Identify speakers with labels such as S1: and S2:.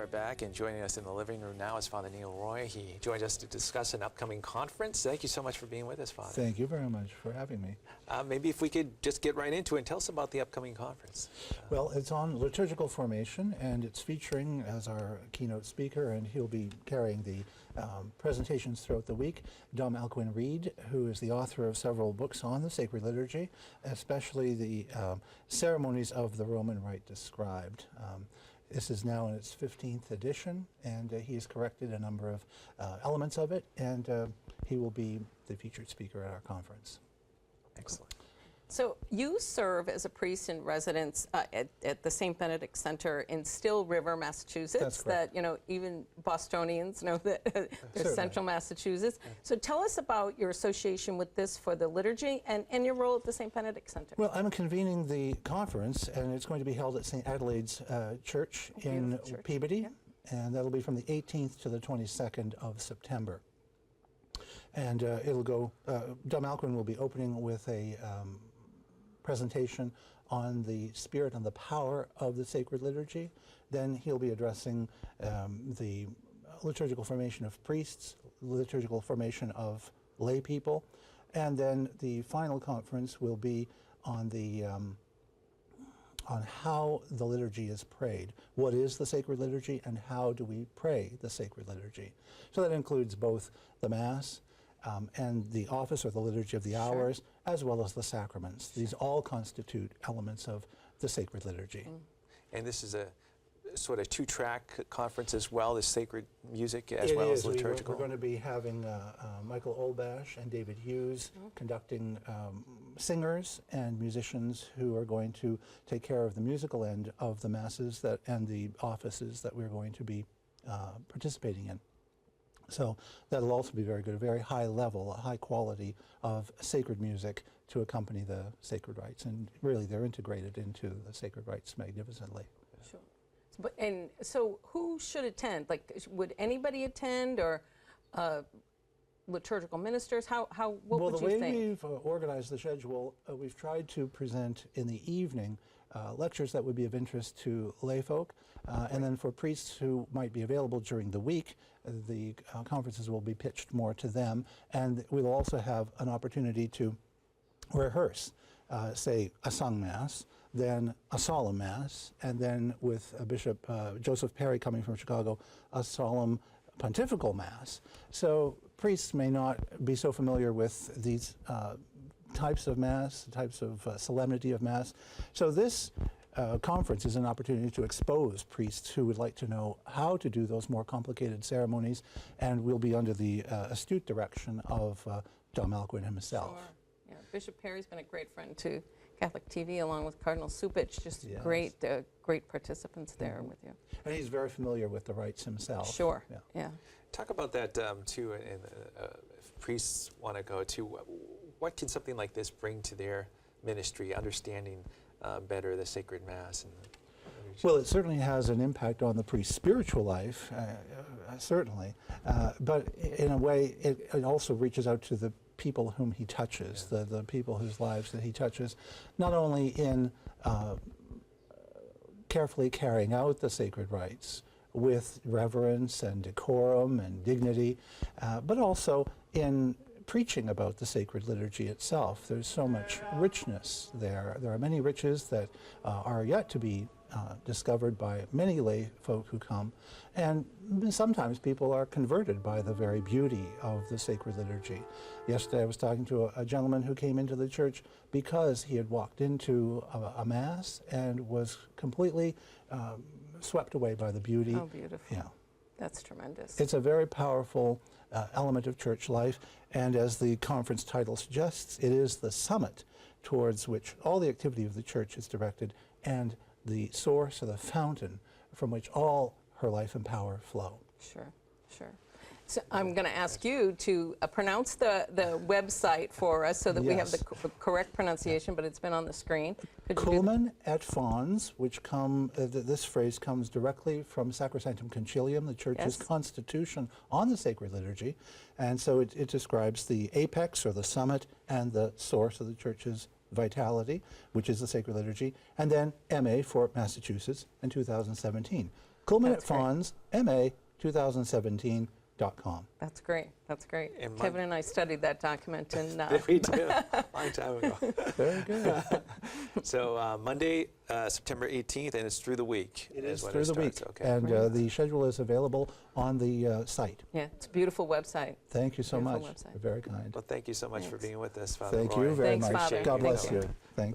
S1: are back, and joining us in the living room now is Father Neil Roy. He joins us to discuss an upcoming conference. Thank you so much for being with us, Father.
S2: Thank you very much for having me.
S1: Maybe if we could just get right into it and tell us about the upcoming conference.
S2: Well, it's on Liturgical Formation, and it's featuring as our keynote speaker, and he'll be carrying the presentations throughout the week, Dom Alcuin Reid, who is the author of several books on the sacred liturgy, especially the ceremonies of the Roman Rite described. This is now in its 15th edition, and he has corrected a number of elements of it, and he will be the featured speaker at our conference.
S1: Excellent.
S3: So you serve as a priest in residence at the St. Benedict Center in Still River, Massachusetts.
S2: That's correct.
S3: That, you know, even Bostonians know that there's central Massachusetts. So tell us about your association with this for the liturgy and your role at the St. Benedict Center.
S2: Well, I'm convening the conference, and it's going to be held at St. Adelaide's Church in Peabody, and that'll be from the 18th to the 22nd of September. And it'll go, Dom Alcuin will be opening with a presentation on the spirit and the power of the sacred liturgy. Then he'll be addressing the liturgical formation of priests, liturgical formation of lay people, and then the final conference will be on the on how the liturgy is prayed. What is the sacred liturgy, and how do we pray the sacred liturgy? So that includes both the Mass and the office or the liturgy of the hours, as well as the sacraments. These all constitute elements of the sacred liturgy.
S1: And this is a sort of two-track conference as well, the sacred music as well as liturgical?
S2: We're going to be having Michael Olbash and David Hughes conducting singers and musicians who are going to take care of the musical end of the Masses and the offices that we're going to be participating in. So that'll also be very good, a very high level, a high quality of sacred music to accompany the sacred rites. And really, they're integrated into the sacred rites magnificently.
S3: Sure. And so who should attend? Like, would anybody attend, or liturgical ministers? What would you think?
S2: Well, the way we've organized the schedule, we've tried to present in the evening lectures that would be of interest to layfolk, and then for priests who might be available during the week, the conferences will be pitched more to them, and we'll also have an opportunity to rehearse, say, a sung Mass, then a solemn Mass, and then with Bishop Joseph Perry coming from Chicago, a solemn pontifical Mass. So priests may not be so familiar with these types of Mass, types of solemnity of Mass. So this conference is an opportunity to expose priests who would like to know how to do those more complicated ceremonies, and we'll be under the astute direction of Dom Alcuin himself.
S3: Sure. Yeah, Bishop Perry's been a great friend to Catholic TV, along with Cardinal Supich, just great participants there with you.
S2: And he's very familiar with the rites himself.
S3: Sure, yeah.
S1: Talk about that too, and if priests want to go too, what can something like this bring to their ministry, understanding better the sacred Mass? And
S2: well, it certainly has an impact on the priest's spiritual life, certainly, but in a way it also reaches out to the people whom he touches, the people whose lives that he touches, not only in carefully carrying out the sacred rites with reverence and decorum and dignity, but also in preaching about the sacred liturgy itself. There's so much richness there. There are many riches that are yet to be discovered by many lay folk who come, and sometimes people are converted by the very beauty of the sacred liturgy. Yesterday I was talking to a gentleman who came into the church because he had walked into a Mass and was completely swept away by the beauty.
S3: Oh, beautiful.
S2: Yeah.
S3: That's tremendous.
S2: It's a very powerful element of church life, and as the conference title suggests, it is the summit towards which all the activity of the church is directed, and the source or the fountain from which all her life and power flow.
S3: Sure, sure. So I'm going to ask you to pronounce the website for us so that we have the correct pronunciation, but it's been on the screen.
S2: Culmen et Fons, which this phrase comes directly from Sacrosanctum Concilium, the Church's constitution on the sacred liturgy, and so it describes the apex or the summit and the source of the Church's vitality, which is the sacred liturgy, and then MA for Massachusetts in 2017.
S3: That's great.
S2: culminatefonsma2017.com.
S3: That's great. That's great.
S1: And
S3: Kevin and I studied that document, and
S1: We do, a long time ago.
S2: Very good.
S1: So Monday, September 18th, and it's through the week.
S2: It is
S1: when
S2: through the week.
S1: starts. Okay.
S2: And the schedule is available on the site.
S3: yeah, it's a beautiful website.
S2: Thank you so much.
S3: Beautiful website.
S2: You're very kind.
S1: Thank you so much for
S3: Thanks.
S1: being with us, Father
S2: Thank
S1: Roy.
S2: you very
S3: Thanks,
S2: much.
S3: Father.
S2: God
S3: Thank
S2: bless
S3: you.
S2: you. Thank